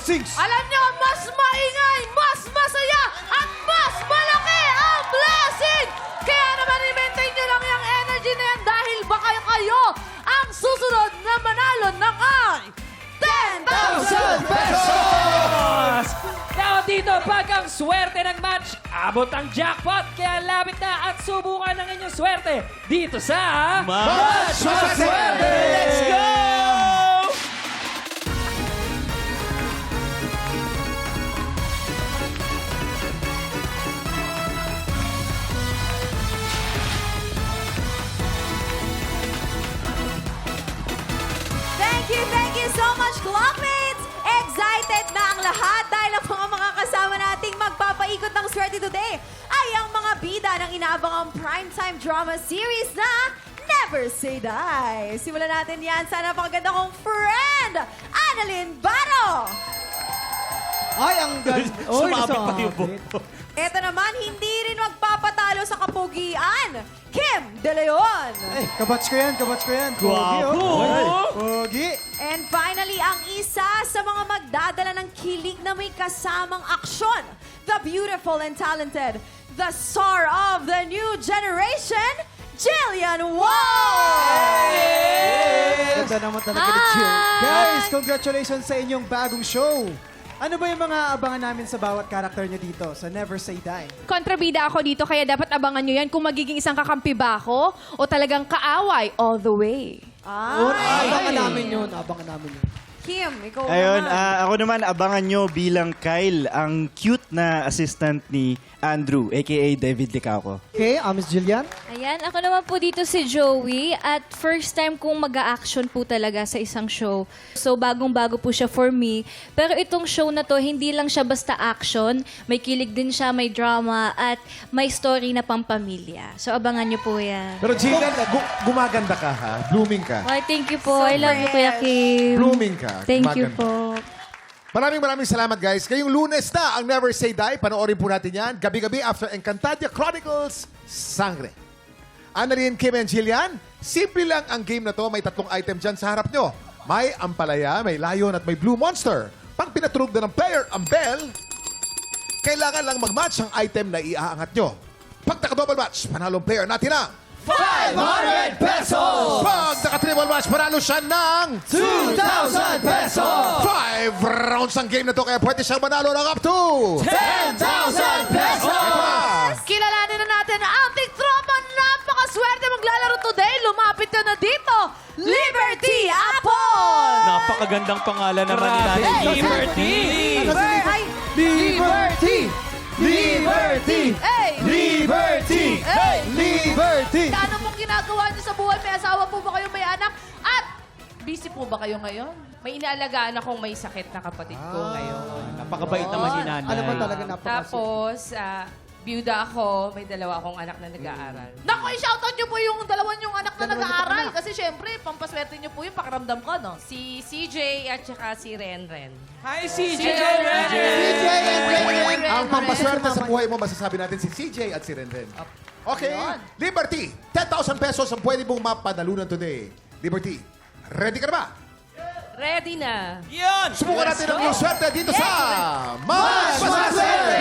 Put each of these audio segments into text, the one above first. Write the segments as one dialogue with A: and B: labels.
A: blessings.
B: Alam nyo, mas maingay, mas masaya, at mas malaki ang blessing! Kaya naman, i-maintain nyo lang yung energy na yan dahil baka kayo ang susunod na manalo ng ay 10,000
C: pesos! Now dito, pag ang swerte ng match, abot ang jackpot. Kaya lapit na at subukan ng inyong swerte dito sa...
A: Match Maswerte!
C: Let's go!
D: Thank you so much, Clockmates! Excited na ang lahat dahil ang mga kasama nating magpapaikot ng swerte today ay ang mga bida ng inaabangang primetime drama series na Never Say Die. Simulan natin yan sa napakaganda kong friend, Annalyn Baro!
A: Ay, ang ganda.
E: Sumabit pa yung buhok.
D: Ito naman, hindi rin magpapatalo sa kapugian, Kim De Leon!
A: Ay, kabats ko yan, kabats ko yan.
E: Gwapo!
A: Pogi.
D: And finally, ang isa sa mga magdadala ng kilig na may kasamang aksyon, the beautiful and talented, the star of the new generation, Jillian Wong!
A: Ganda naman talaga ni Jill. Guys, congratulations sa inyong bagong show. Ano ba yung mga abangan namin sa bawat karakter niyo dito sa Never Say Die?
B: Kontrabida ako dito, kaya dapat abangan nyo yan kung magiging isang kakampi ba ako o talagang kaaway all the way.
A: Abangan namin yun, abangan namin yun.
D: Kim, ikaw
E: Ayun,
D: naman.
E: ako naman abangan nyo bilang Kyle, ang cute na assistant ni Andrew, aka David Licauco.
A: Okay, Miss Jillian.
F: Ayan, ako naman po dito si Joey at first time kong mag-a-action po talaga sa isang show. So, bagong-bago po siya for me. Pero itong show na to, hindi lang siya basta action. May kilig din siya, may drama, at may story na pampamilya. So, abangan niyo po yan.
G: Pero Jillian, gumaganda ka ha? Blooming ka.
F: Why, thank you po. I love you, Kuya Kim.
G: Blooming ka.
F: Thank you
G: Gumaganda.
F: po.
G: Maraming salamat guys. Ngayong Lunes na ang Never Say Die. Panoorin po natin yan. Gabi-gabi after Encantadia Chronicles, Sangre. Annalyn, Kim, and Jillian, simple lang ang game na to. May 3 item dyan sa harap nyo. May ampalaya, may lion, at may blue monster. Pag pinaturog na ng player ang bell, kailangan lang mag-match ang item na iaangat nyo. Pag naka-double match, panalong player natin ang
C: 500 pesos!
G: pag naka-triple match, panalo siya ng
C: 2,000 pesos!
G: 5 rounds ang game na to, kaya pwede siyang manalo ng up to
C: 10,000 pesos!
B: Kilalanin na natin ang ating tropa. Napakaswerte maglalaro today. Lumapit ka na dito. Liberty Apple!
E: Napakagandang pangalan naman ni
C: Grabe,
E: Nanay.
C: Liberty!
D: Ay,
A: Liberty! Liberty!
B: Hey!
A: Liberty!
B: Hey!
A: Liberty!
B: Ano pong ginagawa niyo sa buhay? May asawa po ba kayo? May anak? At busy po ba kayo ngayon?
H: May inaalagaan akong may sakit na kapatid ko ngayon.
C: Napakabait naman ni Nanay.
A: Ano ba talaga napakasya?
H: Tapos, byuda ako, may 2 akong anak na nag-aaral.
B: Naku, i-shoutout niyo po yung 2 niyong anak na nag-aaral. Kasi syempre, pampaswerte niyo po yung pakiramdam ko, no?
H: Si CJ at saka si Renren.
C: Hi, CJ!
A: CJ and Renren.
G: Ang pampaswerte sa buhay mo, masasabi natin si CJ at si Renren. Okay, Liberty, 10,000 pesos ang pwede mong mapanalunan today. Liberty, ready ka na ba?
H: Ready na!
C: Yan!
G: Subukan natin ang iyong swerte dito sa Match Maswerte!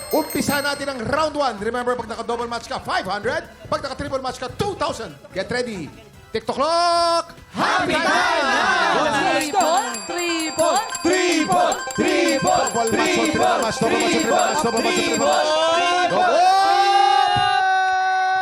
G: Umpisa natin ang round 1. Remember, pag naka-double match ka, 500. Pag naka-triple match ka, 2,000. Get ready. TikTok clock! Happy time now!
B: Triple!
G: Double match, double match, triple match, double match, triple match.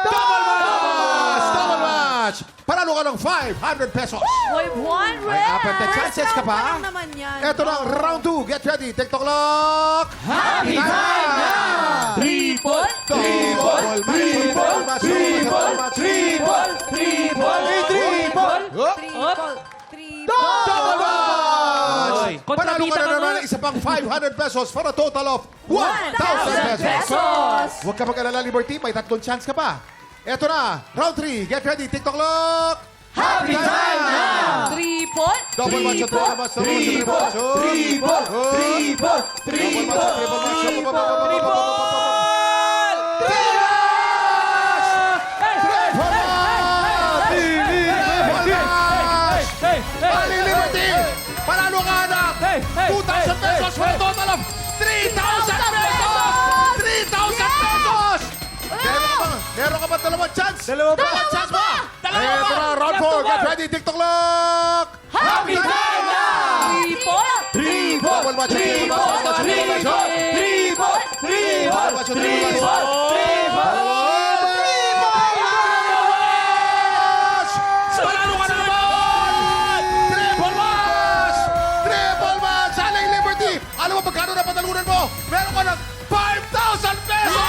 G: Double match! Panalo ka ng 500 pesos.
D: boy, one
G: May apat na chances ka pa.
D: lang naman yan.
G: Ito na ang round 2. Get ready. TikTok clock! Happy time now!
C: Triple!
G: Double match, triple match. Double match!
C: Oy,
G: Panalo
C: kontrabida
G: ka na
C: ka
G: naman
C: nga.
G: ng isa pang 500 pesos for a total of 1,000 pesos. Huwag ka mag-alala, Liberty. May 3 chance ka pa. Ito na, round 3. Get ready. TikTok clock! Happy time now!
B: Triple!
G: Double match, triple match, double match, triple match. Double match, triple match. Ali Liberty! Panalo ka ng
C: Hey, hey,
G: 2,000 pesos for a total of 3,000 pesos! 3,000 pesos! Meron ka ba dalawang chance?
A: Dalawa pa.
G: Dalawang chance mo!
C: Dalawa
G: Ito
C: pa.
G: na, round 4. Get ready, TikTok clock!
C: Happy time na!
G: Bawal match,
C: Three ball! Panalo ka na naman!
G: Triple match! Aling Liberty! Alam mo pagkano na patalunan mo? Meron ka ng 5,000 pesos!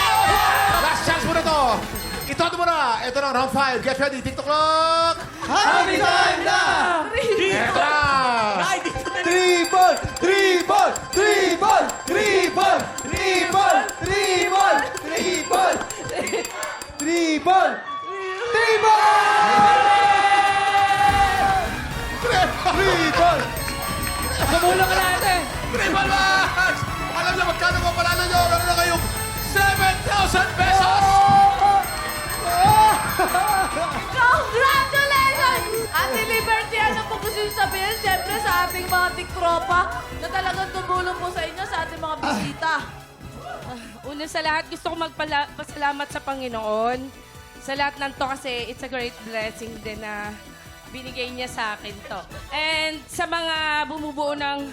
G: Last chance mo na to. Ito mo na. Ito na, round 5. Get ready, TikTok clock!
A: Happy time na!
G: Ito na!
A: Triple! Triple! Triple! Triple! Triple! Triple! Triple! Triple! Triple! Triple!
C: Sumulong ka natin!
G: Triple match! Alam niyo magkano mo panalo niyo? Meron na kayong 7,000 pesos!
B: Congratulations! Ate Liberty, ano po gusto nyo sabihin? Siyempre sa ating mga tiktropa na talagang tumulong po sa inyo sa ating mga bisita.
H: Una sa lahat, gusto ko magpasalamat sa Panginoon. Sa lahat ng to kasi it's a great blessing din na binigay niya sa akin to. And sa mga bumubuo ng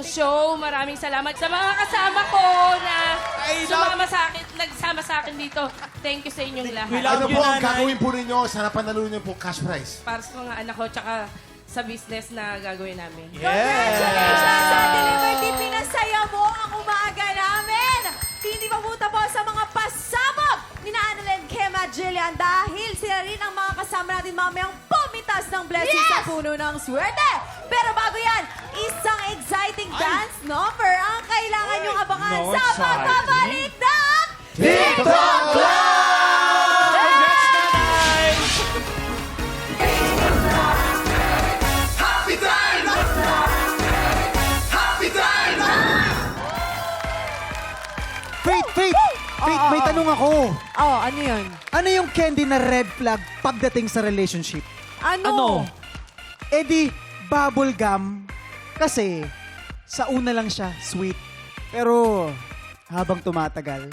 H: show, maraming salamat. Sa mga kasama ko na sumama sa akin, nagsama sa akin dito, thank you sa inyong lahat.
G: Ano po ang gagawin po ninyo sa napanalo niyo po cash prize?
H: Para sa mga anak ko, tsaka sa business na gagawin namin.
D: Congratulations, Ate Liberty! Pinasaya mo ang umaga namin! Hindi mabuta po sa mga pasabog ni Annalyn, Kema, Jillian dahil sila rin ang mga kasama natin mamayang pumitas ng blessing sa puno ng swerte. Pero bago yan, isang exciting dance number ang kailangan niyong abangan sa pagbabalik ng
G: TikTok Clock!
C: Congrats, nanay!
G: Happy time! Happy time!
A: Faith! Faith, may tanong ako.
D: Oh, ano yun?
A: Ano yung candy na red flag pagdating sa relationship?
D: Ano?
A: Eh di, bubble gum. Kasi, sa una lang siya, sweet. Pero, habang tumatagal,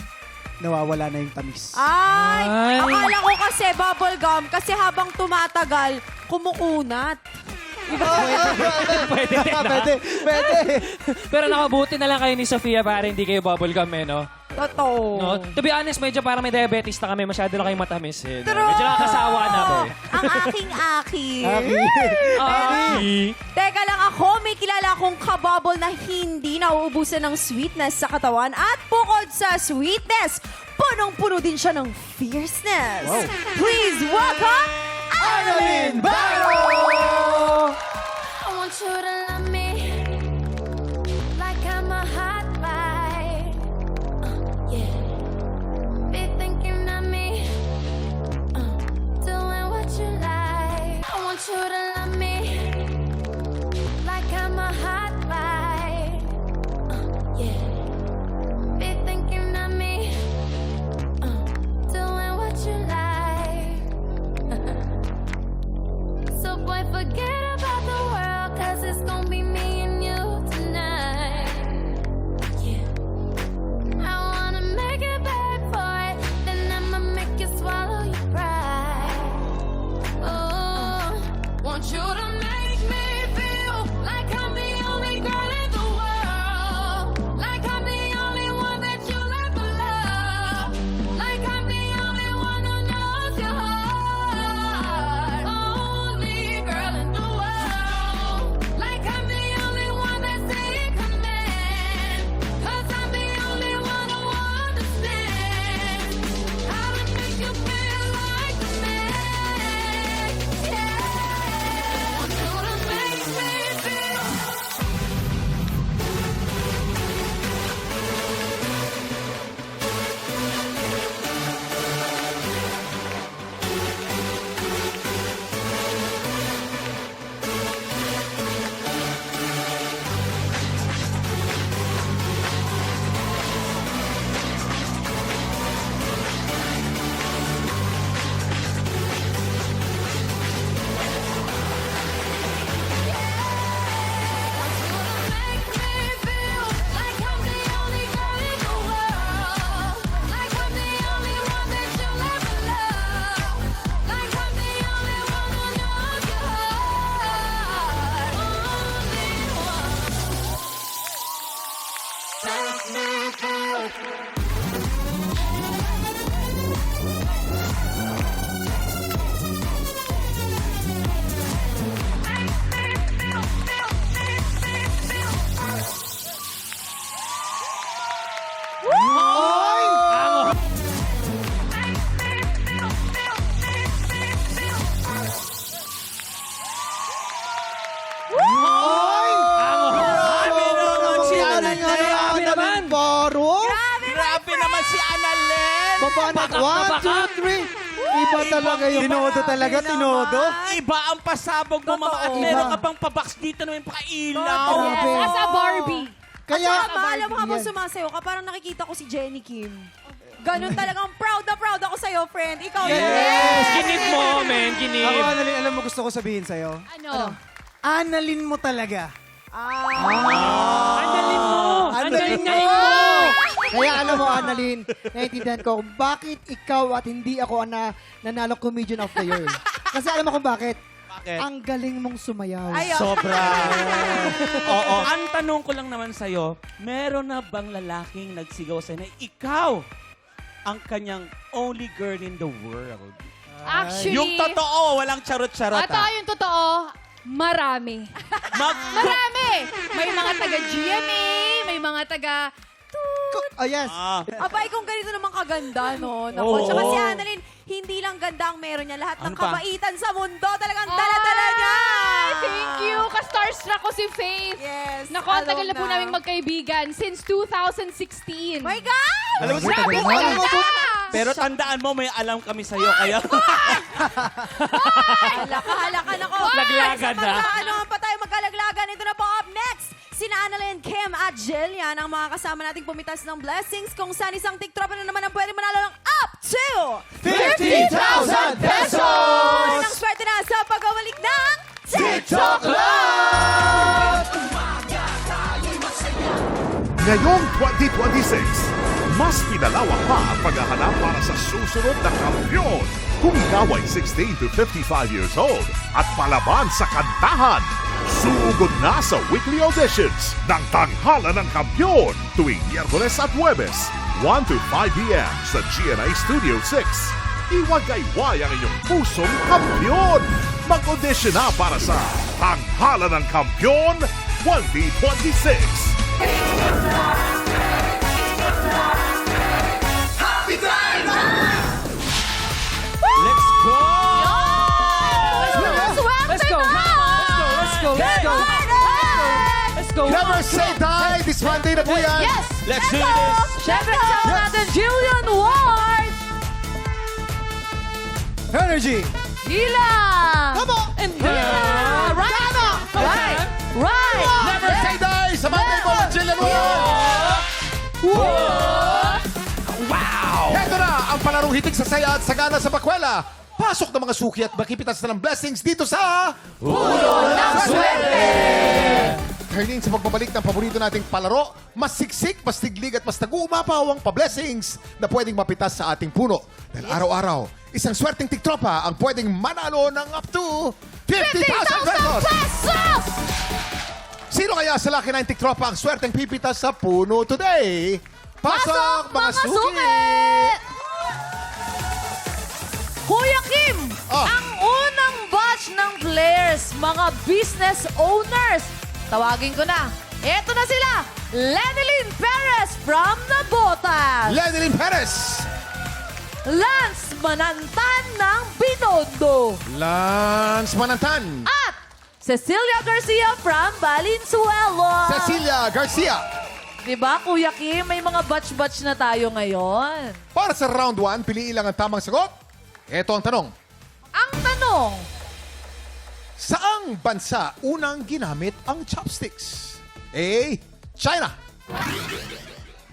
A: nawawala na yung tamis.
D: Ay, akala ko kasi bubble gum kasi habang tumatagal, kumukunat.
C: Pwede din, no?
A: Pwede.
C: Pero nakabuti na lang kayo ni Sofia para hindi kayo bubblegum eh, no?
D: Totoo.
C: No? To be honest, medyo parang may diabetes na kami. Masyado na kayong matamis eh. No?
D: True.
C: Medyo nakakasawa na ako eh.
D: Ang aking-aki.
C: Aki.
D: Teka lang ako, may kilala akong kababol na hindi nauubusan ng sweetness sa katawan at bukod sa sweetness, punong-puno din siya ng fierceness. Please welcome
A: Annalyn Baro!
I: I want you to love me like I'm a hot bite. Yeah. Be thinking of me, doing what you like. I want you to love me like I'm a hot bite. Yeah. Be thinking of me, doing what you like. So boy, forget about the world, 'cause it's gonna be me and you tonight. Yeah. I wanna make it back for it, then I'ma make you swallow your pride. Oh, want
J: Baba na. 1, 2, 3. Iba talaga yung
A: Tinodo talaga, tinodo.
K: Iba ang pasabog ng mga at
J: Totoo.
K: meron
J: Iba.
K: ka pang pabox dito na may pakailaw.
J: Grabe.
B: As a Barbie.
D: Kaya,
J: Kaya,
D: alam mo habang sumasayo ka, parang nakikita ko si Jenny Kim. Ganon talagang proud na proud ako sa'yo, friend. Ikaw
C: Yes! Ginip mo, men.
A: Ako,
C: Ginip.
A: Annalyn, alam mo gusto ko sabihin sa'yo?
B: Ano?
A: Annalyn mo talaga.
C: Andalin mo! Andalin mo!
J: Kaya alam mo, Annalyn, naiintindihan ko kung bakit ikaw at hindi ako ang nanalo Comedian of the Year. Kasi alam mo kung bakit?
K: Bakit?
J: Ang galing mong sumayaw.
D: Ay,
K: Sobra. Oo. Ang tanong ko lang naman sa'yo, meron na bang lalaking nagsigaw sa'yo na ikaw ang kanyang only girl in the world?
B: Actually,
K: Yung totoo, walang charot-charot.
B: ito yung totoo, marami. Marami! May mga taga-GMA, may mga taga...
J: Oh, yes.
D: Abay, kung ganito naman kaganda, no? Naku,
K: Oo.
D: tsaka si Annalyn, hindi lang ganda ang meron niya. Lahat ng
K: Ano pa?
D: kabaitan sa mundo, talagang dala-dala niya.
B: Ay, thank you! Ka-starstruck ko si Faith.
D: Yes.
B: Naku, ang tagal na po
D: alone
B: namin magkaibigan. Since 2016.
D: My God!
K: Alam mo,
B: Grabe
A: tagal
B: tagal
A: na.
B: na!
K: pero tandaan mo, may alam kami sa'yo. Kaya
D: Halaka na ko.
C: Laglagan na.
D: Ano pa tayo magkalaglagan? Ito na po up next. Sina Annalyn, Kim at Jillian ang mga kasama nating pumitas ng blessings kung saan isang tiktropa na naman ang pwede manalo ng up to
G: 50,000 pesos!
D: Ang swerte na sa pagkawalik ng
G: TikTok Club! Ngayong 2026, mas pinalawak pa ang paghahanap para sa susunod na kampiyon. Kung ikaw ay 16 to 55 years old at palaban sa kantahan, sugod na sa weekly auditions ng Tanghala ng Kampiyon tuwing Miyerkules at Huwebes, 1 to 5 p.m. sa GNI Studio 6. Iwagayway ang inyong pusong kampiyon. Mag-audition na para sa Tanghala ng Kampiyon 2026.
K: let's go!
C: Let's go! Let's go! Let's go! Let's go!
G: Never say die! This Monday na po yan!
B: Yes!
K: Let's do this!
B: Siyempre kasama natin Jillian Ward!
A: Energy!
B: Hila!
A: Come on!
B: And Hila! Right! Right! Right!
G: Never say die! Sa Monday po ng Jillian Ward!
K: Wow!
G: Heto na ang palarong hitik sa saya at sagana sa pakwela. Pasok ng mga suki at makipitas na ng blessings dito sa...
B: Puno ng swerte!
G: Turning sa pagbabalik ng paborito nating palaro, mas siksik, mas tiglig at mas nag-uumapaw ang pa-blessings na pwedeng mapitas sa ating puno. Dahil araw-araw, isang swerteng tiktropa ang pwedeng manalo ng up to 50,000 pesos!
B: pesos!
G: Sino kaya sa Lucky 9 tiktropa ang swerteng pipitas sa puno today? Pasok, mga suki!
B: Kuya Kim,
G: Ah.
B: ang unang batch ng players, mga business owners. Tawagin ko na. Eto na sila, Lenilyn Perez from Nabotas.
G: Lenilyn Perez!
B: Lance Manantan ng Binondo.
G: Lance Manantan!
B: At Cecilia Garcia from Valenzuela.
G: Cecilia Garcia!
B: Diba, Kuya Kim, may mga batch-batch na tayo ngayon.
G: Para sa round 1, piliin lang ang tamang sagot. Ito ang tanong.
B: Ang tanong,
G: Saang bansa unang ginamit ang chopsticks? A. China.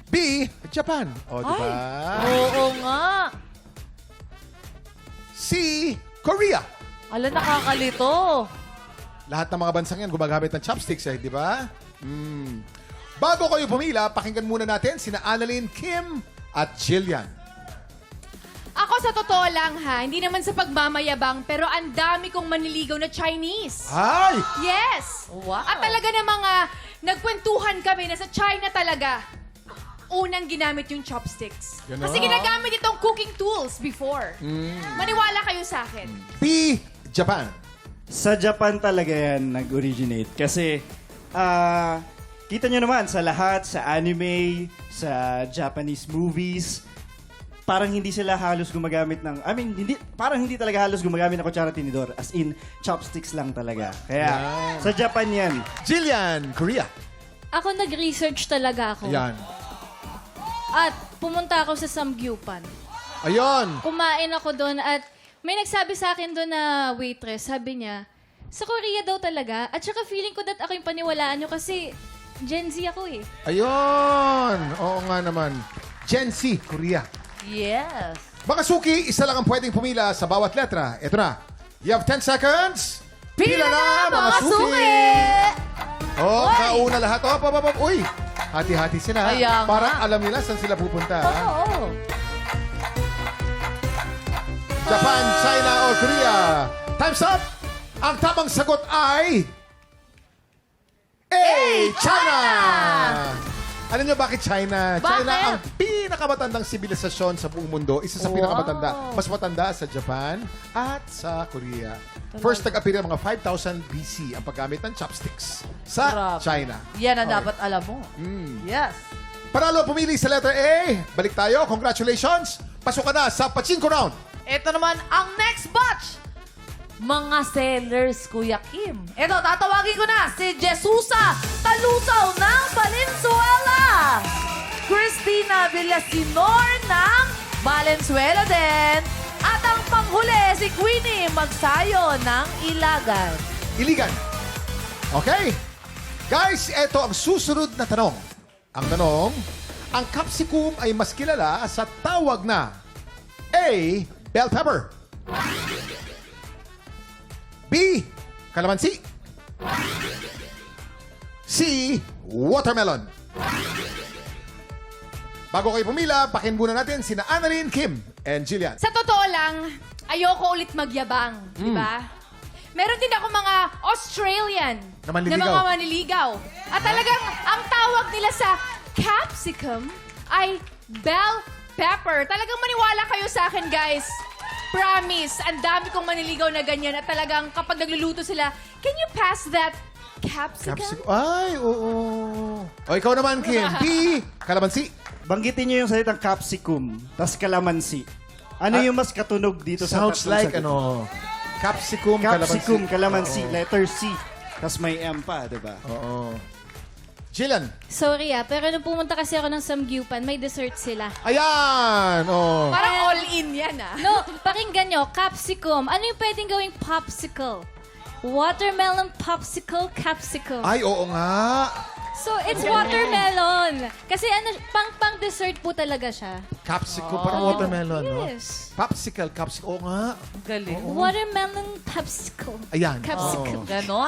G: B. Japan. O, di ba?
B: oo nga.
G: C. Korea.
B: Ala, nakakalito.
G: Lahat ng mga bansang yan gumagamit ng chopsticks, di ba? Bago kayo pumila, pakinggan muna natin sina Annalyn, Kim, at Jillian.
L: Ako sa totoo lang ha, hindi naman sa pagmamayabang, pero ang dami kong manliligaw na Chinese.
G: Ay!
L: Yes!
B: Wow.
L: At talaga namang nagkwentuhan kami na sa China talaga, unang ginamit yung chopsticks.
G: Ganon.
L: Kasi ginagamit itong cooking tools before. Maniwala kayo sa akin.
G: B. Japan.
E: Sa Japan talaga yan nag-originate. Kasi, kita nyo naman, sa lahat, sa anime, sa Japanese movies, parang hindi sila halos gumagamit ng, parang hindi talaga halos gumagamit ng kutsara tinidor. As in, chopsticks lang talaga. Kaya, sa Japan yan.
G: Jillian, Korea.
F: Ako nag-research talaga ako.
G: Yan.
F: At pumunta ako sa Samgyupan.
G: Ayun.
F: Kumain ako doon at may nagsabi sa akin doon na waitress, sabi niya, sa Korea daw talaga. At saka feeling ko that ako yung paniwalaan nyo kasi Gen Z ako eh.
G: Ayun. Oo nga naman. Gen Z, Korea.
B: Yes.
G: Mga suki, isa lang ang pwedeng pumila sa bawat letra. Ito na. You have 10 seconds.
B: Pila na, mga suki!
G: Oh, kauna lahat. Oh, Uy, hati-hati sila.
B: Kaya nga.
G: Para alam nila saan sila pupunta. ha?
B: Oo.
G: Japan, China, or Korea. Time's up! Ang tamang sagot ay... A! China! Alam niyo bakit China?
B: Bakit?
G: China ang pinakamatandang sibilisasyon sa buong mundo. Isa sa pinakamatanda. Mas matanda sa Japan at sa Korea. First nag-appear mga 5,000 BC ang paggamit ng chopsticks sa
B: Grabe.
G: China.
B: Yan ang dapat alam mo. Yes.
G: Panalo pumili sa letter A. Balik tayo. Congratulations. Pasok ka na sa Pachinko Round.
B: Ito naman ang next batch. Mga sellers, Kuya Kim. Ito, tatawagin ko na si Jesusa Talusaw ng Valenzuela. Christina Villasinor ng Valenzuela din. At ang panghuli, si Queenie Magsayo ng Ilagan.
G: Iligan. Okay. Guys, ito ang susunod na tanong. Ang tanong, ang capsicum ay mas kilala sa tawag na A. Bell pepper, B. Kalamansi, C. Watermelon. Bago kayo pumila, pakin muna natin sina Annalyn, Kim, and Jillian.
L: Sa totoo lang, ayoko ulit magyabang, di ba? Meron din ako mga Australian
G: Na manliligaw.
L: mga manliligaw. At talagang ang tawag nila sa capsicum ay bell pepper. Talagang maniwala kayo sa akin, guys. Promise, ang dami kong manliligaw na ganyan at talagang kapag nagluluto sila, can you pass that capsicum?
G: Capsicum. Ay, oo. O, ikaw naman, Kim. B. Kalamansi.
E: Banggitin niyo yung salitang capsicum, tas kalamansi. Ano yung mas katunog dito sa
G: Sounds
E: tatlong
G: like,
E: sagot?
G: capsicum,
E: Capsicum,
G: kalamansi.
E: kalamansi, letter C. Tas may M pa, di ba?
G: Oo. Jillian.
F: Sorry pero nung pumunta kasi ako ng Samgyupan, may dessert sila.
G: Ayan! Oh.
L: Parang all-in yan, ah.
F: No, pakinggan nyo, capsicum. Ano yung pwedeng gawing popsicle? Watermelon popsicle, capsicum.
G: Ay, oo nga.
F: So, it's watermelon. Kasi ano, pang dessert po talaga siya.
G: Capsicum, parang watermelon, no?
F: Yes.
G: Popsicle, capsicle. Oo nga.
B: Galing.
F: Watermelon popsicle.
G: Ayan.
F: Capsicum.
B: Ganon.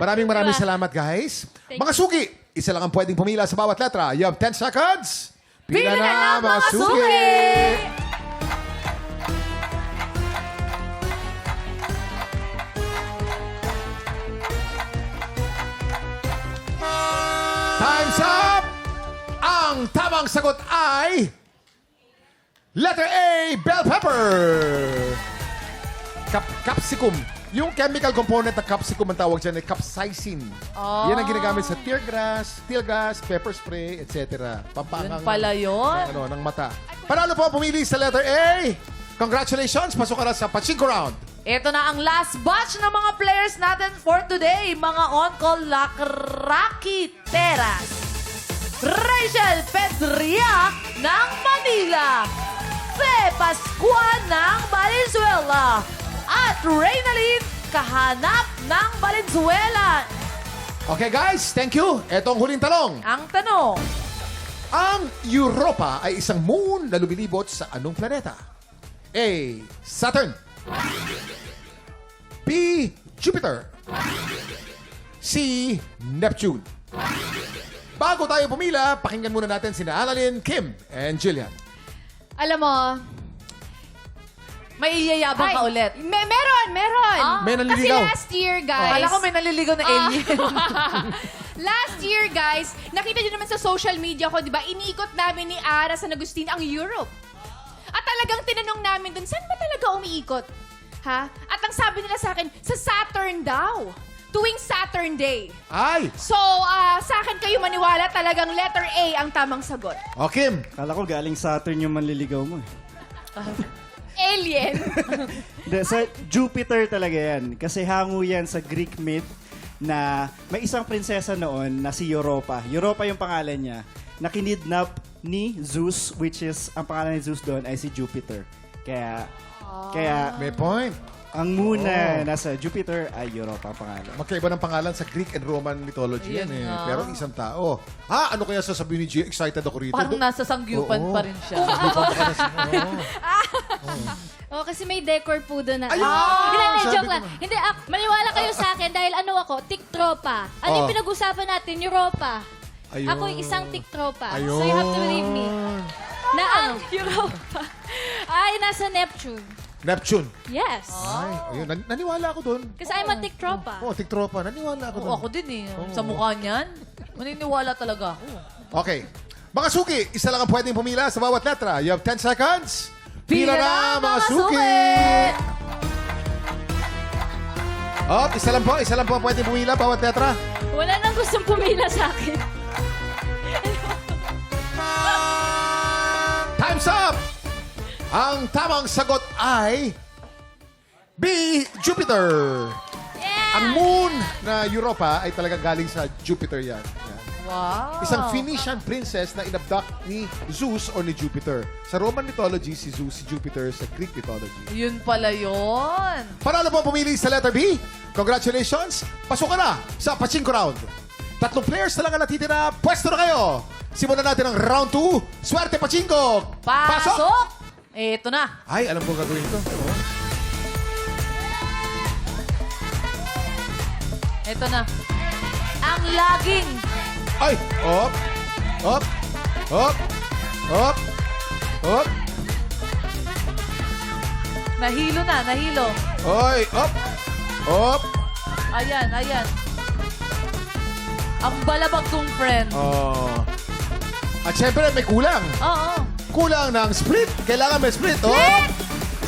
G: Maraming salamat, guys. Mga suki, isa lang ang pwedeng pumila sa bawat letra. You have 10 seconds.
B: Pila na, mga suki!
G: Time's up! Ang tamang sagot ay... Letter A, bell pepper. Capsicum. Yung chemical component ng capsicum ang tawag dyan ay capsaicin. Yan ang ginagamit sa tear gas, pepper spray, etc. Pampangang
B: Yun pala yun.
G: ng mata. Panalo po ang pumili sa letter A. Congratulations! Pasok ka na sa Pachinko Round.
B: Ito na ang last batch ng mga players natin for today. Mga on-call Lakraki Teras. Rachel Pedria ng Manila. Fe Pascual ng Valenzuela. At Reynalyn Kahanap ng Valenzuela.
G: Okay guys, thank you. Ito ang huling tanong.
B: Ang tanong,
G: Ang Europa ay isang moon na lumilibot sa anong planeta? A. Saturn, B. Jupiter, C. Neptune. Bago tayo pumila, pakinggan muna natin sina Annalyn, Kim, and Jillian.
L: Alam mo,
B: may iyayabang ka ulit.
L: meron.
G: May
L: Kasi
G: nanliligaw.
L: last year, guys.
B: Kala ko may naliligaw na alien.
L: Last year, guys, nakita nyo naman sa social media ko, di ba? Iniikot namin ni Ara San Agustin ang Europe. At talagang tinanong namin dun, saan ba talaga umiikot? Ha? At ang sabi nila sa akin, sa Saturn daw. Tuwing Saturn Day.
G: Ay!
L: So, sa akin kayo maniwala, talagang letter A ang tamang sagot.
G: O Kim,
E: Kala ko galing Saturn yung manliligaw mo.
L: Alien.
E: De, sa Jupiter talaga yan. Kasi hango yan sa Greek myth na may isang prinsesa noon na si Europa. Europa yung pangalan niya. na kinidnap ni Zeus, which is, ang pangalan ni Zeus doon ay si Jupiter. Kaya
G: May point.
E: ang moon na nasa Jupiter ay Europa ang pangalan.
G: Magkaiba ng pangalan sa Greek and Roman mythology yan
B: Ayan
G: eh.
B: nga.
G: Pero isang tao. Ano kaya sasabihin ni Gia? Excited ako rito.
B: Parang nasa sangyupan
G: Oo.
B: pa rin siya.
F: Oh, kasi may decor po doon na.
G: Ayun!
F: Hindi,
G: Sabi
F: joke
G: ko
F: lang. Hindi, maniwala kayo sa akin dahil ano ako, tiktropa. Ano yung pinag-usapan natin? Europa.
G: Ayun.
F: Ako yung isang tiktropa.
G: Ayun.
F: So you have to believe me. Na ang Europa ay nasa Neptune.
G: Neptune.
F: Yes.
G: Ay, ayun. Naniwala ako doon.
F: Kasi I'm a tiktropa.
G: Tiktropa. Naniwala ako doon.
B: Ako din eh. Sa mukha niyan, maniniwala talaga ako.
G: Okay. Mga suki, isa lang ang pwedeng pumila sa bawat letra. You have 10 seconds. Pila na, mga suki! Isa lang po ang pwedeng pumila bawat letra.
F: Wala nang gustong pumila sa akin.
G: Time's up! Ang tamang sagot ay B, Jupiter. Ang moon na Europa ay talagang galing sa Jupiter yan.
B: Wow.
G: Isang Phoenician princess na inabduct ni Zeus or ni Jupiter. Sa Roman mythology, si Zeus, si Jupiter. Sa Greek mythology.
B: Yun pala yun.
G: Panalo po pumili sa letter B. Congratulations! Pasok ka na sa Pachinko Round. 3 players na lang ang natitira. Pwesto na kayo! Simulan natin ang round 2. Swerte Pachinko!
B: Pasok! Eto na.
G: Ay, alam ko gagawin ito.
B: Eto na. Ang laging
G: Ay! Op! Op! Op! Op! Op!
B: nahilo na, nahilo.
G: Oy! Op! Op!
B: Ayan, ayan. Ang balabag kong friend.
G: Oh. At syempre, may kulang.
B: Oo.
G: Kulang ng split. Kailangan may split. Oh!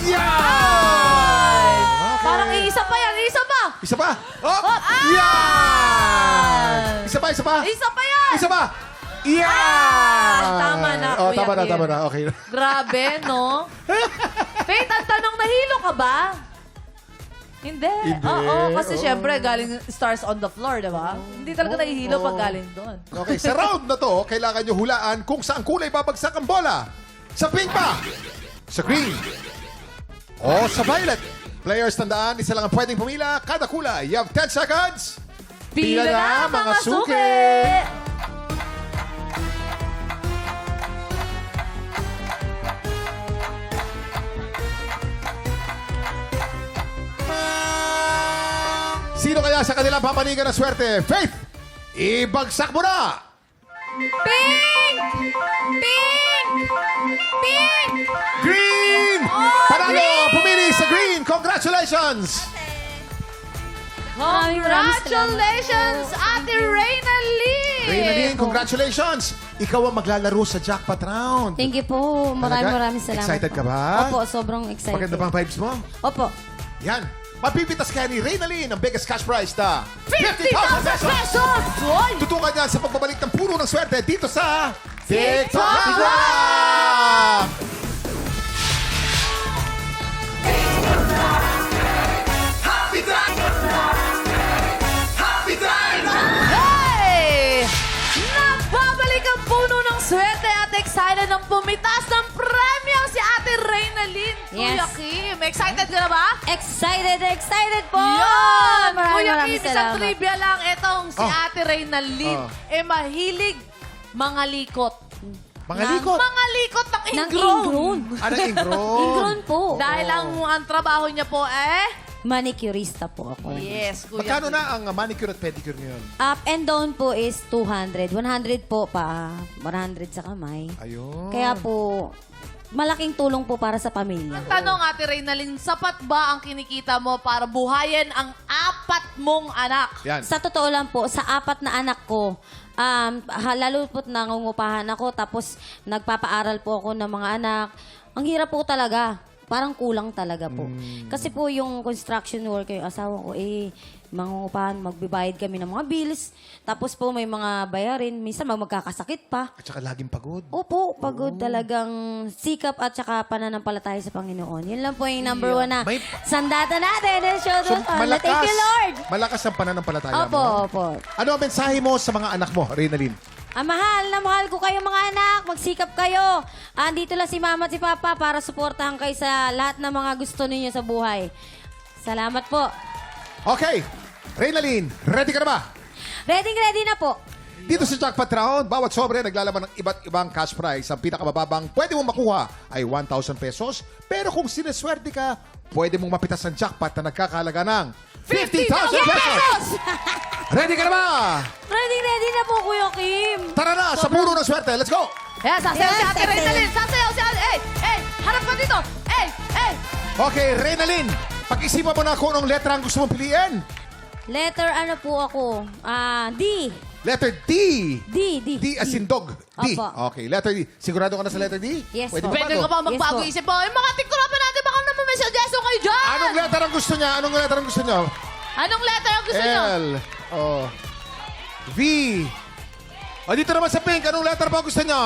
G: Yan! Okay.
B: Parang iisa pa yan, isa pa.
G: Isa pa. Op! Yan! Isa pa, isa pa.
B: Isa pa yan.
G: Isa pa. Yan!
B: Tama na,
G: Oh,
B: Kuya
G: tama na,
B: Kim.
G: tama na. Okay.
B: Grabe, no? Faith, ang tanong, nahilo ka ba? Hindi.
G: Hindi.
B: Oo, kasi
G: Oo.
B: syempre, galing Stars on the Floor, di ba? Hindi talaga nahihilo pag galing doon.
G: Okay, sa round na to, kailangan nyo hulaan kung saan kulay babagsak ang bola. Sa pink ba? Sa green? O sa violet? Players, tandaan, isa lang ang pwedeng pumila. Kada kulay, you have 10 seconds.
B: Pila na, mga suki!
G: Sino kaya sa kanilang papanigan ng swerte? Faith, ibagsak mo na!
L: Pink! Pink! Pink!
G: Green! Panalo! Pumili sa green! Congratulations!
B: Congratulations, Ate Reyna Lee!
G: Reynalyn, congratulations! Ikaw ang maglalaro sa jackpot round.
M: Thank you po. Maraming
G: Talaga?
M: salamat.
G: Excited ka ba?
M: Opo, sobrang excited.
G: Maganda bang vibes mo?
M: Opo.
G: Yan. Mapipitas kaya ni Reynalyn ang biggest cash prize na
B: 50,000
G: 50,000
B: pesos! Hoy!
G: Tutukan niya sa pagbabalik ng puno ng swerte dito sa TikTok Rock!
B: Hey! Nagbabalik ang puno ng swerte at excited ng pumitas ng premyo si Ate Reyna Lee.
M: Yes.
B: Kuya Kim, excited ka na ba?
M: Excited, excited po!
B: Yan! Kuya
M: Maraming
B: Kim, isang
M: salamat.
B: trivia lang. Itong si
G: Oh.
B: Ate Reyna Lee, mahilig mga likot.
G: Mga likot.
B: Mga likot ng
M: Ng
B: ingrown.
M: ingrown.
G: Ano ingron?
M: Ingrown po.
B: Dahil ang trabaho niya po
M: Manicurista po ako.
B: yes, Kuya
G: Magkano
B: Kim.
G: na ang manicure at pedicure ngayon?
M: Up and down po is 200. 100 po pa. 100 sa kamay.
G: Ayun.
M: Kaya po, malaking tulong po para sa pamilya.
B: Tanong, Ate Reynalyn, sapat ba ang kinikita mo para buhayin ang 4 mong anak?
G: Yan.
M: Sa totoo lang po, sa 4 na anak ko, lalo po't nangungupahan ako, tapos nagpapaaral po ako ng mga anak. Ang hirap po talaga. Parang kulang talaga po. Kasi po yung construction worker, yung asawa ko, mangungupahan, magbibayad kami ng mga bills. Tapos po may mga bayarin. Minsan magkakasakit pa.
G: At saka laging pagod.
M: Opo, pagod talagang sikap at saka pananampalataya sa Panginoon. Yun lang po yung number 1 na
G: May-
M: sandata natin.
G: So, malakas.
M: Thank you, Lord.
G: Malakas ang pananampalataya
M: Opo,
G: mo.
M: opo.
G: Ano ang mensahe mo sa mga anak mo, Reynalyn?
M: Mahal na mahal ko kayo mga anak. Magsikap kayo. Andito lang si mama at si papa para suportahan kayo sa lahat ng mga gusto ninyo sa buhay. Salamat po.
G: Okay. Reynalyn, ready ka na ba?
M: Ready na po.
G: Dito sa Jackpot Round, bawat sobre naglalaman ng iba't ibang cash prize. Ang pinakamababang pwede mong makuha ay 1,000 pesos. Pero kung sineswerte ka, pwede mong mapitas ang jackpot na nagkakahalaga ng 50,000 pesos! Ready ka na ba?
M: Ready na po, Kuya Kim.
G: Tara na, sa puro ng swerte. Let's go!
B: Ayan, sasayaw si Ate Reynalyn. Sasayaw si Ate. Harap ka dito.
G: Okay, Reynalyn, pag-isipan mo na kung anong letra ang gusto mong piliin.
M: Letter ano po ako? D.
G: Letter D.
M: D.
G: D as in dog. D.
M: Opo.
G: Okay, letter D. Sigurado ka na sa letter D?
M: Yes
G: Pwede
M: po.
G: ba
B: Pwede
G: bago?
B: ka pa magbago-isip po. Yung mga tiktura pa natin, baka naman may suggestion kayo dyan.
G: Anong letter ang gusto niya? Anong letter ang gusto niyo?
B: Anong letter ang gusto nyo?
G: L. Oh. V. O, dito naman sa pink. Anong letter pa gusto niyo?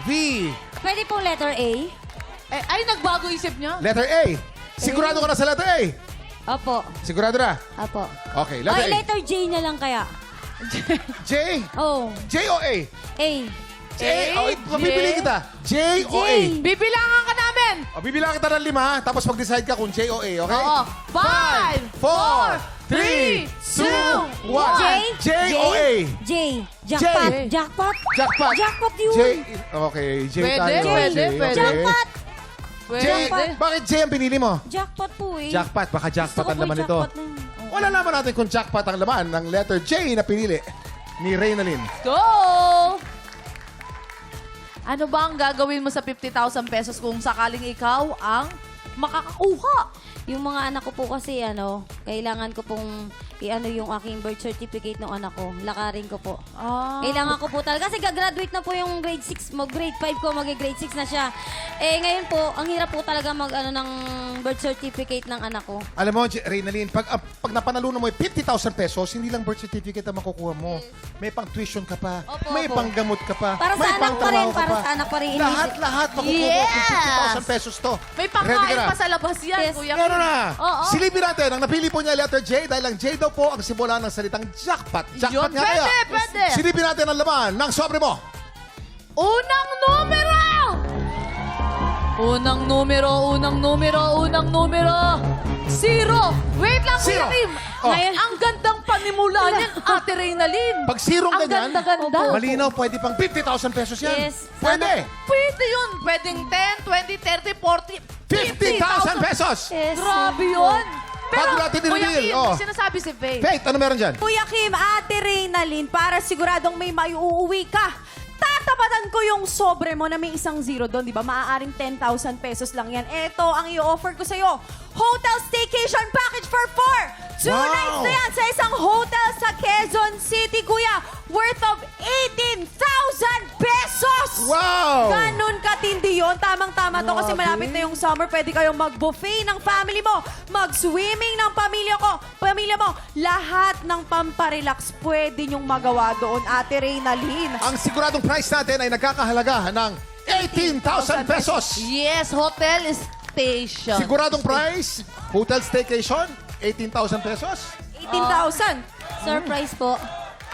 G: V.
M: Pwede po letter A?
B: Ay, nagbago isip niya.
G: Letter A. Sigurado ka na sa letter A?
M: Opo.
G: Sigurado na?
M: Opo.
G: Okay, letter A.
M: Letter J na lang kaya.
G: J?
M: Oh.
G: J o A?
M: A.
G: J. Oh, mapipili kita. J o A?
B: Bibilangan ka namin.
G: O, bibilang kita ng 5, tapos mag-decide ka kung J o A, okay?
B: Oo. 5, 4, 3, 2,
G: 1. J o A?
M: J. Jackpot.
G: J.
M: Jackpot.
G: Jackpot.
M: Jackpot yun.
G: J. Okay, J
B: Pwede,
G: tayo.
B: pwede,
G: J,
B: pwede.
G: okay.
M: Jackpot.
G: J. Bakit J ang pinili mo?
M: Jackpot po eh.
G: Jackpot. Baka jackpot
M: Gusto ko
G: ang
M: po
G: laman
M: yung
G: nito.
M: jackpot na yun.
G: Wala naman natin kung jackpot ang laman ng letter J na pinili ni Reynalyn.
B: Go! Ano ba ang gagawin mo sa 50,000 pesos kung sakaling ikaw ang makakakuha?
M: Yung mga anak ko po kasi, kailangan ko pong i-ano yung aking birth certificate ng anak ko. Lakarin ko po. Kailangan ko po talaga. Kasi gagraduate na po yung grade 6 mo. Grade 5 ko, grade 6 na siya. Ngayon po, ang hirap po talaga ng birth certificate ng anak ko.
G: Alam mo, Reynalyn, pag napanalunan mo yung 50,000 pesos, hindi lang birth certificate ang makukuha mo. May pang tuition ka pa.
M: Opo,
G: may
M: opo.
G: pang gamot ka pa.
M: Para sa
G: may
M: anak
G: pang
M: pa rin,
G: trabaho ka
M: para
G: pa.
M: sa anak pa rin.
G: Lahat makukuha mo kung 50,000 pesos to.
B: May
G: Ready ka
B: pangkain
G: na?
B: pa sa labas yan,
M: Yes.
B: Kuya.
G: Meron na.
B: Oo.
G: Silipin natin. Ang napili po niya letter J dahil ang J daw po ang simula ng salitang jackpot. Jackpot
B: Yun,
G: nga kaya.
B: pwede.
G: Silipin natin ang laman ng sobre mo.
B: Unang numero! Unang numero. 0. Wait lang,
G: Zero.
B: Kuya Kim.
G: Oh.
B: Ang gandang panimula niyan, Ate Reynalyn.
G: Pag zero
B: Ang
G: ganyan,
B: ganda-ganda.
G: malinaw, pwede pang 50,000 pesos yan.
M: Yes.
G: Pwede.
B: Pwede yun. Pwedeng 10, 20, 30, 40,
G: 50,000 pesos.
M: Yes.
B: Grabe yun.
G: Bago natin
B: Kuya
G: i-reveal,
B: Kim,
G: oh.
B: may sinasabi si Faith.
G: Faith, ano meron dyan?
D: Kuya Kim, Ate Reynalyn, para siguradong may maiuuwi ka, tatapatan ko yung sobre mo na may isang zero doon, di ba? Maaaring 10,000 pesos lang yan. Ito ang i-offer ko sa'yo. Hotel staycation package for 4. 2
G: Wow!
D: nights na yan sa isang hotel sa Quezon City, kuya. Worth of 18,000 pesos!
G: Wow!
D: Ganun katindi yun. Tamang-tama to kasi malapit na yung summer. Pwede kayong mag-buffet ng family mo, mag-swimming ng pamilya mo. Lahat ng pamparelax pwede nyong magawa doon, Ate Reynalyn.
G: Ang siguradong price natin ay nagkakahalaga ng 18,000 pesos.
B: Yes, hotel station.
G: Siguradong price, hotel staycation, 18,000 pesos.
D: 18,000.
M: Surprise po.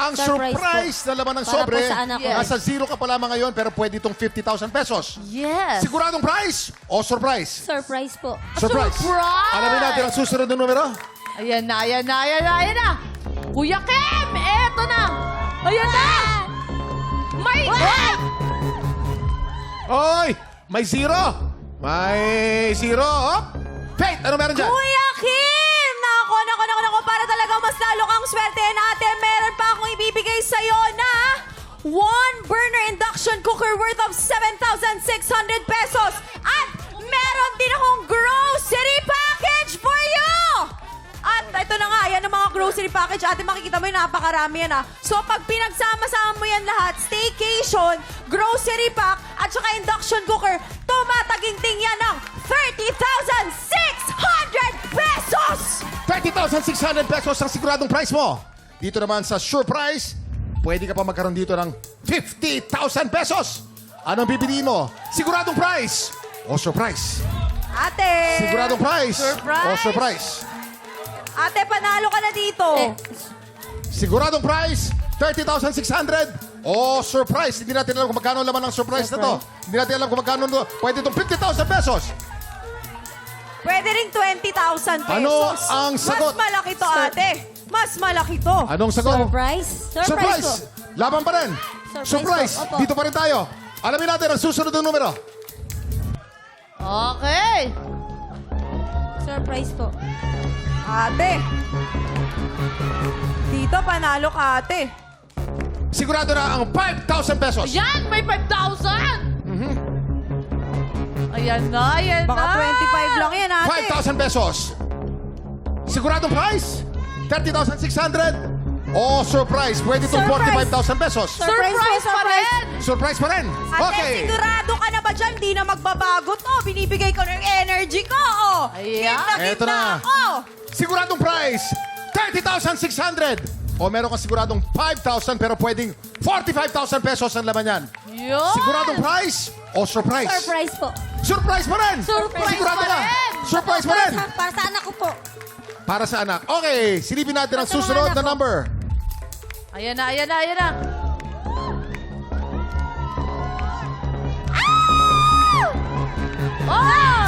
G: Ang
M: Surprise
G: surprise na laman ng
M: Para
G: sobre,
M: po sa anak ko.
G: nasa zero ka pa lamang ngayon pero pwede itong 50,000 pesos.
B: Yes.
G: Siguradong price o surprise?
M: Surprise po.
G: Surprise.
B: Surprise!
G: Alamin natin ang susunod na numero.
B: Ayan na. Kuya Kim, eto na. Ayan na. May...
G: Oy! May zero! May zero! Hop! Faith, ano meron dyan?
D: Kuya Kim! Nako, para talagang mas lalo kang swerte natin. Meron pa akong ibibigay sa'yo na 1 burner induction cooker worth of 7,600 pesos. At meron din akong grocery package for you! At ito na nga, yan ang mga grocery package. Ate, makikita mo yun, napakarami yan. So, pag pinagsama-sama mo yan lahat, staycation, grocery pack, at saka induction cooker, tumataginting yan ng 30,600 pesos!
G: 30,600 pesos ang siguradong price mo. Dito naman sa Sure Price, pwede ka pa magkaroon dito ng 50,000 pesos. Anong pipiliin mo? Siguradong price o surprise?
D: Ate!
G: Siguradong price
D: Surprise!
G: o surprise?
D: Ate, panalo ka na dito.
G: Siguradong price, 30,600 o surprise. Hindi natin alam kung magkano laman ng surprise na to. Hindi natin alam kung magkano pwede itong 50,000 pesos.
D: Pwede ring 20,000 pesos.
G: Ano ang sagot?
D: Mas malaki to, ate. Mas malaki to.
G: Anong sagot?
M: Surprise?
G: Surprise!
M: po.
G: Laban pa rin.
M: Surprise po. Opo.
G: Dito pa rin tayo. Alamin natin ang susunod ng numero.
B: Okay.
M: Surprise po.
D: Ate. Dito, panalo ka, ate.
G: Sigurado na ang 5,000 pesos.
B: Yan, may 5,000! Ayan na, ayan
D: Baka
B: na.
D: 25 lang yan, ate.
G: 5,000 pesos. Siguradong price? 30,600 o surprise? Pwede itong
D: Surprise.
G: 45,000 pesos.
B: Surprise pa rin!
G: Surprise pa rin.
D: Ate,
G: Okay.
D: sigurado ka na ba dyan? Di na magbabago to. Binibigay ko ng energy ko, oh.
B: Ayan.
G: Eto na.
D: Ako.
G: Siguradong price, 30,600. O meron kang siguradong 5,000 pero pwedeng 45,000 pesos ang laman yan.
B: Yun!
G: Siguradong price o surprise?
M: Surprise po.
G: Surprise pa rin!
B: Surprise
G: Sigurado
B: pa
G: ka?
B: rin!
G: Surprise pa rin!
M: Para sa anak ko po.
G: Para sa anak. Okay, silipin natin ang susunod na number.
B: Ayan na, ayan na, ayan na. Oh!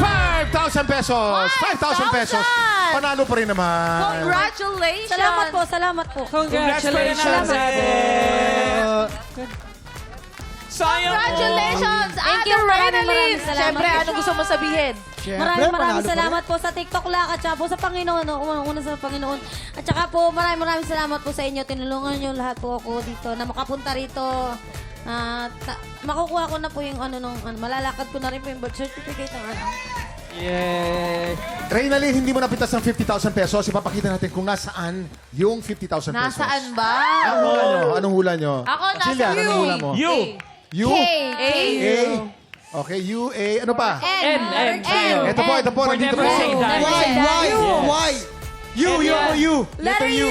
G: 5,000 pesos! 5,000 pesos! Panalo pa rin naman.
B: Congratulations!
M: Salamat po, salamat po.
C: Congratulations, ate!
K: Sayang
B: Congratulations,
M: Thank
B: Ate
M: you, maraming
B: Reynalyn!
M: salamat.
B: Siyempre, ano gusto mo sabihin?
J: Siyempre,
M: Maraming
J: panalo pa rin.
M: salamat po sa TikTok Lakad, tsaka po sa Panginoon. Una sa Panginoon. At saka po, maraming salamat po sa inyo. Tinulungan nyo lahat po ako dito na makapunta rito. Makukuha ko na po yung malalakad ko na rin po yung birth certificate ng anak.
C: Yay!
G: Reynalyn, hindi mo napitas ng 50,000 pesos. Ipapakita natin kung nasaan yung 50,000 pesos.
B: Nasaan ba?
G: Anong hula nyo? Anong hula nyo?
B: Ako, nasa
G: Jillian, anong hula mo?
K: You!
G: U?
B: A.
G: Okay, U, A. Ano pa?
C: N.
G: Ito po,
C: For
G: nandito
C: never
G: po.
C: say die.
J: Why? You.
D: Letter U.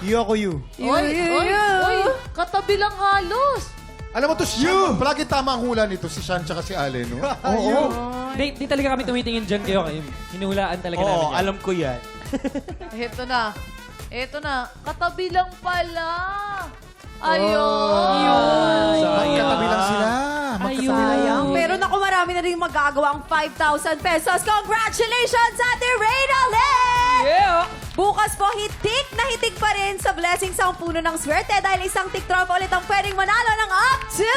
J: You ako you.
B: Uy, katabi lang halos.
G: Alam mo to, Sean. Palagi tama ang hula nito, si Sean tsaka si Allen, no?
C: Oo. Di talaga kami tumitingin dyan kayo. Hinuhulaan talaga namin
K: Oo,
C: yan.
K: alam ko yan.
B: Ito na. Ito na. Katabi lang pala. Ayun.
G: Magkatabi lang sila.
D: Sayang. Pero naku, marami na rin magagawa ang 5,000 pesos. Congratulations, Ate Reynalyn!
C: Yeah!
D: Bukas po, hitik na hitik pa rin sa blessings ang puno ng swerte dahil isang TikTok ulit ang pwedeng manalo ng up to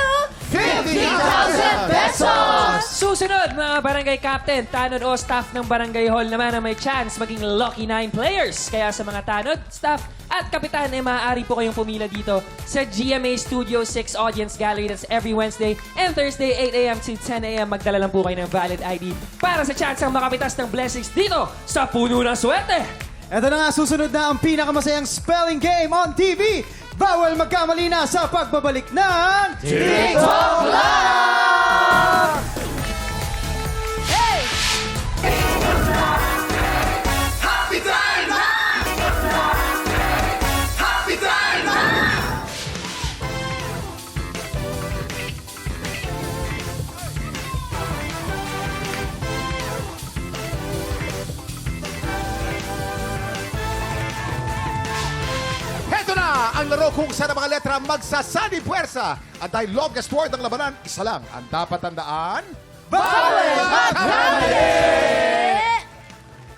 G: 50,000 pesos!
C: Susunod, mga barangay captain, tanod o staff ng barangay hall naman ang may chance maging lucky 9 players. Kaya sa mga tanod, staff at kapitan ay maaari po kayong pumila dito sa GMA Studio 6 Audience Gallery. That's every Wednesday and Thursday, 8 a.m. to 10 a.m. Magdala lang po kayo ng valid ID para sa chance ang makapitas ng blessings dito sa Puno ng Swerte.
A: Ito na nga, susunod na ang pinakamasayang spelling game on TV. Bawal magkamali na sa pagbabalik ng TikTok Live!
G: Happy time! Happy time! Heto na ang laro kung saan ang mga letra magsasani puwersa. At dahil longest word ng labanan, isa lang ang dapat tandaan. Bawal magkamali!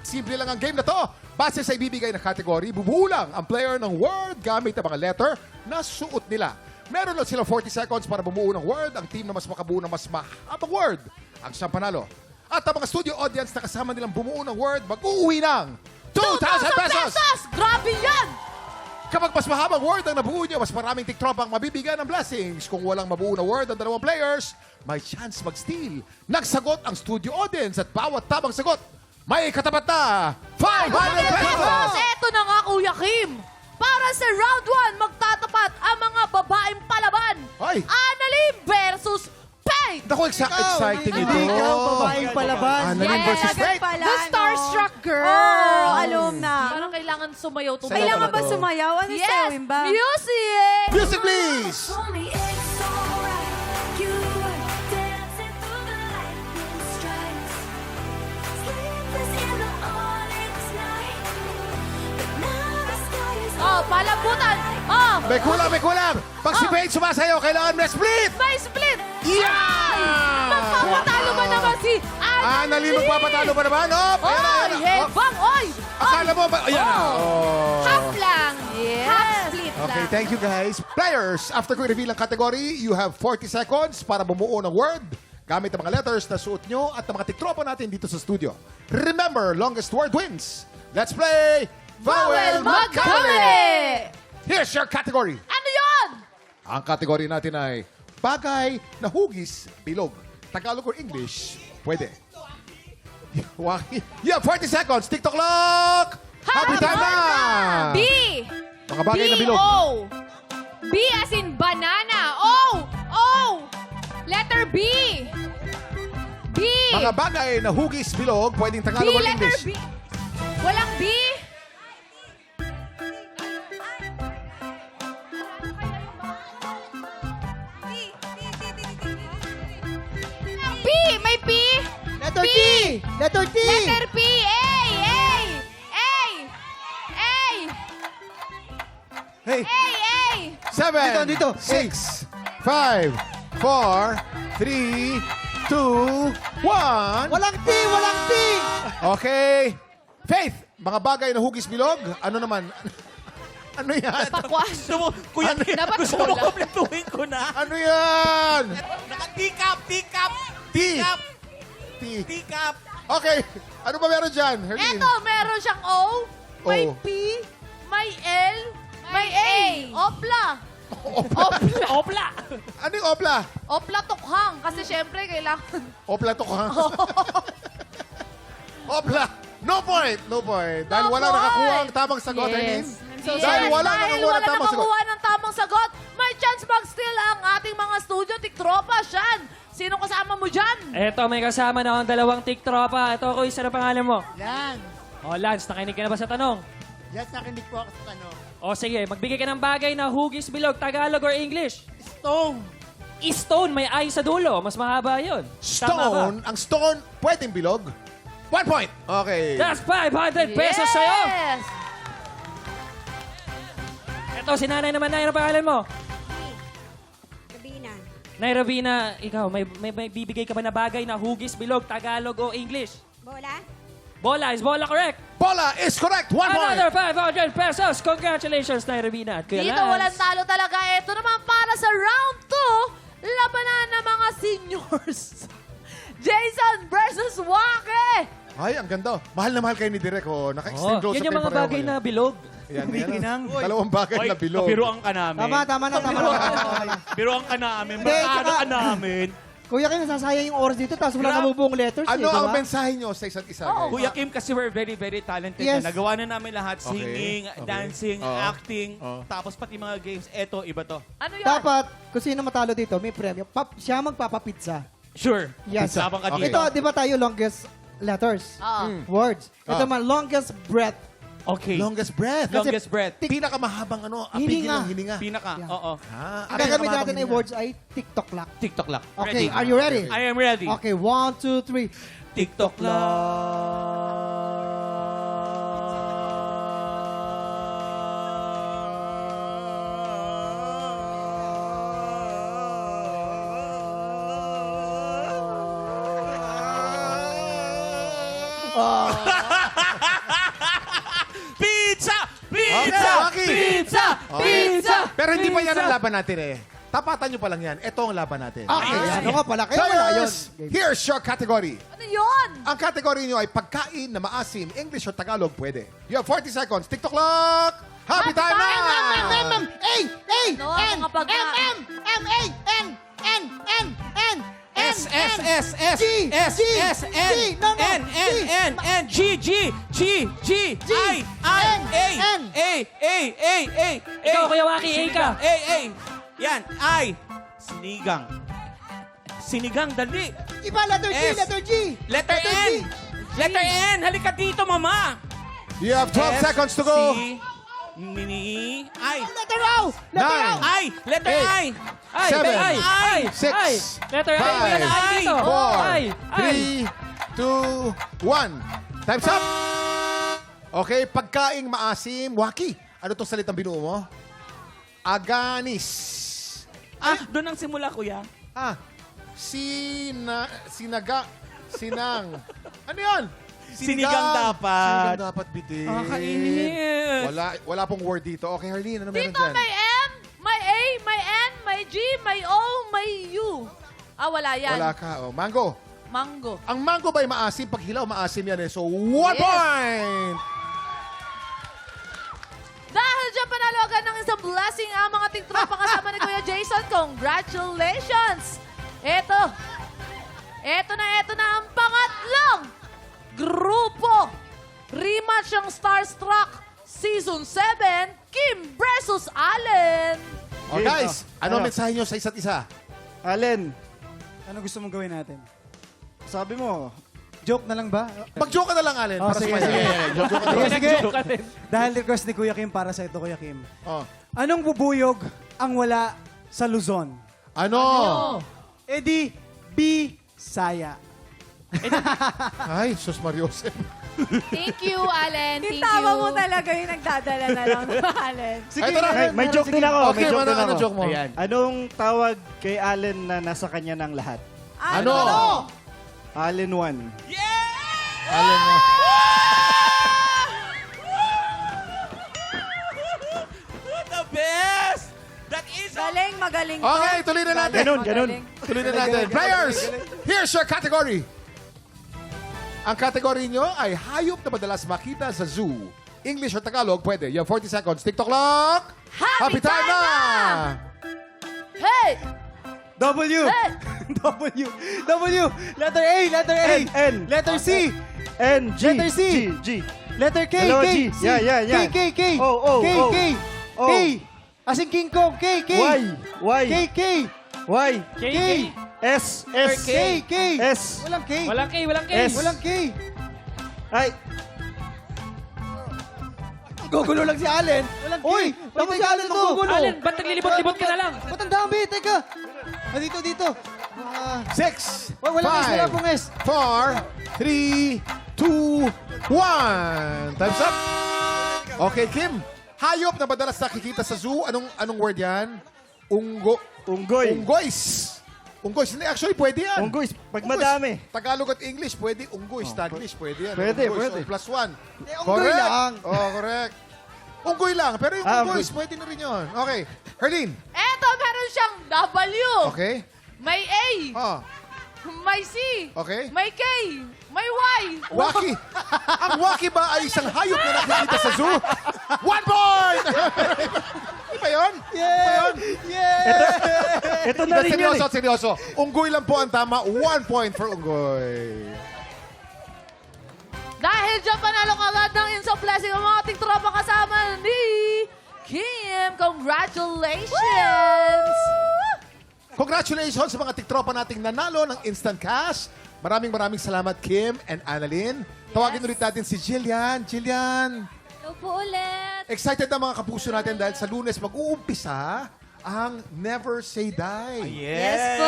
G: Simple lang ang game na to. Base sa ibibigay na category, bubulang ang player ng word gamit ang mga letter na suot nila. Meron lang silang 40 seconds para bumuo ng word. Ang team na mas makabuo ng mas mahabang word ang siyang panalo. At ang mga studio audience na kasama nilang bumuo ng word, mag-uuwi ng 2,000 pesos!
B: Grabe yan!
G: Kapag mas mahabang word ang nabuo nyo, mas maraming tiktrop ang mabibigyan ng blessings. Kung walang mabuo na word ang dalawang players, may chance mag-steal. Nagsagot ang studio audience at bawat tamang sagot, may katapat na 500 pesos!
B: Eto na nga, Kuya Kim. Para sa round 1, magtatapat ang mga babaeng palaban.
G: Ay!
B: Annalyn versus Faith.
G: Naku, exciting ito.
J: Ikaw, babaeng palaban.
G: Annalyn versus
D: agad
G: Faith.
D: pala,
B: The starstruck girl.
D: Oh, alam na.
B: Parang kailangan sumayaw to.
D: Kailangan ba sumayaw? Ano
B: Yes!
D: sewing ba?
B: Music!
G: Music, please!
I: Told me it's alright. You were dancing through the lightning strikes. Sleepless in the onyx night. But now the sky is
B: Oh, palabutan. Oh,
G: May kulang, may kulang. Pag si Paige sumasayaw, kailangan may split.
B: May split!
G: Yeah!
B: Magpapatalo ba naman si
G: Annalyn, magpapatalo ba naman? Oh, ayan na, ayan na. Oh,
B: Hebang! Oy!
G: akala mo ba? Ayan na. Oh.
L: Half lang.
B: Yes!
L: Half split
G: Okay,
L: lang.
G: thank you guys. Players, after ko i-reveal ang category, you have 40 seconds para bumuo ng word gamit ang mga letters na suot nyo at ang mga tiktropa natin dito sa studio. Remember, longest word wins. Let's play Vowel Magkamali! Here's your category.
B: Ano yun?
G: Ang category natin ay bagay na hugis, bilog. Tagalog or English, pwede. You have 40 seconds. TikTok clock! Happy time na!
L: B.
G: Mga bagay na bilog.
L: B-O. B as in banana. O. O. Letter B. B.
G: Mga bagay na hugis, bilog, pwedeng
L: B,
G: Tagalog or
L: letter
G: English.
L: B. Walang B? P! May P!
J: Letter T! Letter T!
L: Letter P! A! A! A! A!
G: Hey,
L: A! A!
G: 7,
J: Dito, dito.
G: 6, 5, 4, 3, 2, 1.
J: Walang T! Walang T!
G: Okay. Faith, mga bagay na hugis, bilog, ano naman? Ano yan?
L: Pakwas.
K: Gusto mo, Kuya Kim,
L: Dapat
K: gusto mo
L: bola.
K: kompletuhin ko na?
G: Ano yan?
K: Naka-teacup, teacup,
G: T.
K: teacup,
G: T.
K: teacup.
G: Okay. Ano ba meron dyan? Herlene?
B: Eto, meron siyang O, may
G: O.
B: P, may L, may A. Opla.
G: Opla.
K: Opla!
G: Ano yung opla?
B: Opla tukhang. Kasi syempre, kailangan...
G: Opla to ka. Opla. No point. No point. Dahil wala
B: point.
G: nakakuha ang tamang sagot,
B: Yes.
G: Herlene.
B: So,
G: Dahil wala nakakuha ng tamang sagot.
B: nakakuha ng tamang sagot, may chance mag-steal ang ating mga studio tiktropa. Shan, sino kasama mo dyan?
C: Eto, may kasama na akong dalawang tiktropa. Ito ako, isa na pangalan mo.
J: Yan.
C: O, Lance, nakinig ka na ba sa tanong?
J: Yes, nakinig po ako sa tanong.
C: O, sige, magbigay ka ng bagay na hugis, bilog, Tagalog or English.
J: Stone.
C: Stone, may I sa dulo. Mas mahaba yun. Tama ba?
G: Stone. Ang stone, pwedeng bilog. 1 point. Okay.
C: That's 500 pesos sa'yo.
B: Yes!
C: Eto, si nanay naman, Nay, ano pangalan mo?
D: Kabina.
C: Nay Ravina, ikaw, may bibigay ka ba na bagay na hugis, bilog, Tagalog o English?
D: Bola?
C: Bola, is bola correct?
G: Bola is correct. 1 point.
C: Another 500 pesos. Congratulations, Nay Ravina at Kuya
B: Dito
C: Lance.
B: walang talo talaga. Ito naman para sa round 2, labanan ng mga seniors. Jason versus Wake.
G: Ay, ang ganda. Mahal na mahal kayo ni Direk. Oh. Naka-extend close
C: Yan yung mga bagay na bilog.
G: Yan, dalawang bagay na bilog.
K: Biruan ka namin.
J: Tama na.
K: Biruan ka namin.
J: Hindi,
K: Barkada
J: tsaka-
K: ka namin.
J: Kuya Kim, nasasayang yung oras dito, tapos wala nabubuong letters.
G: Ano
J: eh,
G: ang
J: diba?
G: mensahe nyo sa isa't isa? guys?
K: Kuya Kim, kasi we're very, very talented
J: Yes.
K: na. Nagawa na namin lahat.
G: Okay.
K: Singing,
G: Okay.
K: dancing,
G: Oo.
K: acting,
G: Oo.
K: tapos pati mga games. Eto, iba to.
B: Ano yun?
J: Dapat, kung sino matalo dito, may premyo. Siya magpapapizza.
K: Sure.
J: Yes.
K: Sabang ka
G: Okay.
K: dito.
J: Ito, di ba tayo longest letters? Words. Ito man, longest breath.
K: Okay.
G: Longest breath.
K: Longest breath.
G: Pinakamahabang
J: Hininga.
G: hininga.
K: Pinaka.
J: Yeah.
K: Oo.
J: Ang gagamit natin ay words ay TikTok lock.
K: TikTok lang.
J: Okay, are you ready?
K: I am ready.
J: Okay, 1, 2, 3.
K: TikTok lang. Pizza! Pizza!
G: Okay, Waki.
K: Pizza! Pizza!
G: Pero hindi pa yan ang laban natin eh. Tapatan nyo pa lang yan. Ito ang laban natin.
J: Okay, ano nga pala? Kaya wala yun.
G: Here's your category.
B: Ano yun?
G: Ang category nyo ay pagkain na maasim. English or Tagalog, pwede. You have 40 seconds. TikTok clock! Happy time na!
B: Ano? Mga pagkain.
K: S, S, S, S, S, S, N, N, N, N, N, G, G, G, G, I, A, A.
C: Ikaw, Kuya Waki, A ka.
K: A. Yan, I. Sinigang. Sinigang, dali.
J: Iba, letter G,
K: S.
J: letter G.
K: Letter N. Letter N. Halika dito, mama.
G: You have 12 seconds to go.
K: C, mini, I.
J: Letter O. Letter O.
K: I. Letter I.
C: Ay,
G: Seven,
C: ay, ay,
G: 6,
C: ay. Letter I.
G: five,
C: Yan, ay, dito.
G: 4,
C: Ay, ay.
G: 3, 2, 1. Time's up! Okay, pagkaing maasim. Waki, ano itong salitang binuo mo? Aganis.
K: Doon ang simula, kuya.
G: Sinang. Ano yun?
K: Sinigang dapat.
G: Sinigang dapat, bitin.
C: Kakainit.
G: Wala pong word dito. Okay, Harleen, ano meron
B: Dito
G: dyan?
B: may M, may A, may N, may G, may O, may U. Wala yan.
G: Wala ka. Oh, mango.
B: Mango.
G: Ang mango ba'y maasim? Pag hilaw, maasim yan eh. So, 1
B: Yes.
G: point!
B: Dahil dyan panalogan ng isang blessing ang mga tingtropa kasama ni Kuya Jason. Congratulations! Eto na ang pangatlong grupo. Rematch ng Starstruck Season 7, Kim versus Allen.
G: Oh, guys, ano ang mensahe nyo sa isa't isa?
E: Allen,
A: Ano gusto mong gawin natin?
E: sabi mo,
A: Joke na lang ba?
G: Mag-joke ka na lang, Allen.
A: Oh,
G: para
A: sige,
G: sa
A: sige.
G: Joke ka na lang.
A: Sige.
C: Joke ka rin.
A: Dahil request ni Kuya Kim para sa ito, Kuya Kim.
G: Oh.
A: Anong bubuyog ang wala sa Luzon?
G: Ano?
A: Di Bisaya.
G: Ay, sus Mariosep.
L: Thank you, Allen. Thank you.
D: Tama mo talaga yung nagdadala na lang ng Allen.
A: Sige,
G: Ay, tara.
E: may joke din ako.
G: Okay,
E: may joke din
G: ano
E: ako.
G: joke mo?
E: Ayan. Anong tawag kay Allen na nasa kanya ng lahat?
G: Ano?
E: Allen 1.
G: Allen mo.
K: The best! That is
D: Galing, magaling.
G: Okay, tuloy na natin.
E: Ganun.
G: Tuloy na natin. Players, here's your category. Ang category nyo ay hayop na madalas makita sa zoo. English or Tagalog, pwede. You have 40 seconds. TikTok clock. Happy time na!
B: Hey!
A: W.
B: Hey!
A: W. Letter A. Letter A.
E: N.
A: Letter C.
E: N, G.
A: Letter C.
E: G.
A: Letter K.
E: Dalawa
A: K.
E: G.
A: C.
E: Yeah.
A: K.
E: O.
A: K.
E: O.
A: K. As in King Kong. K.
E: Y.
A: K.
E: Y.
A: K.
E: S. S.
A: K.
E: S.
A: Walang K.
C: Walang K, walang K.
E: S.
A: Walang K.
E: Ay,
A: Gugulo lang si Allen. Walang K.
J: Uy,
A: Bakit
J: si
A: si
J: Allen
A: Allen gugulo?
C: Allen, ba't naglilibot-libot ka na lang?
A: Ba't ang dami? Teka. Dito.
G: 6,
A: Walang S. Wala pong S.
G: 4, 3, 2, 1. Time's up. Okay, Kim. Hayop na madalas nakikita sa zoo. Anong word yan?
E: unggoy.
G: Unggoys. Unggoys. Hindi, actually, pwede yan.
E: Unggoy. Pag madami.
G: Tagalog at English, pwede. Unggoy. Taglish, pwede yan.
E: Pwede,
G: Unggoy,
E: pwede.
G: So, plus 1.
J: unggoy lang.
G: Oh, correct. Unggoy lang. Pero yung unggoys,
E: unggoy.
G: pwede na rin yun. Okay. Herlin.
B: Eto, meron siyang W.
G: Okay.
B: May A.
G: Oh,
B: May C.
G: okay.
B: May K. May Y.
G: Waki. Ang waki ba ay isang hayop na nakikita sa zoo? 1 point! Di ba yun?
E: Ito na rin yun.
G: Seryoso. Unggoy lang po ang tama. 1 point for unggoy.
B: Dahil dyan panalo ka agad ng Instant Blessing ang mga ating tropa kasama ni Kim. Congratulations!
G: Congratulations sa mga tiktropa nating nanalo ng Instant Cash. Maraming salamat, Kim and Annalyn. Tawagin ulit natin si Jillian. Jillian,
F: Hello po ulit.
G: excited na mga kapuso natin dahil sa Lunes mag-uumpisa ang Never Say Die.
F: Yes po.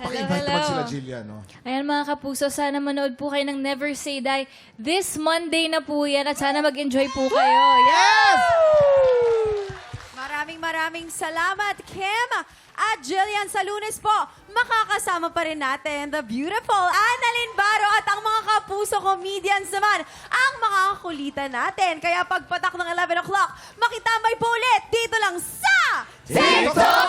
G: Paki-invite naman sila, Jillian. No?
F: Ayan mga kapuso, sana manood po kayo ng Never Say Die. This Monday na po yan at sana mag-enjoy po kayo. Yes!
D: Maraming salamat, Kim. At Jillian, sa Lunes po, makakasama pa rin natin the beautiful Annalyn Baro at ang mga kapuso comedians naman ang makakakulitan natin. Kaya pagpatak ng 11 o'clock, makitambay po ulit dito lang sa
G: TikTok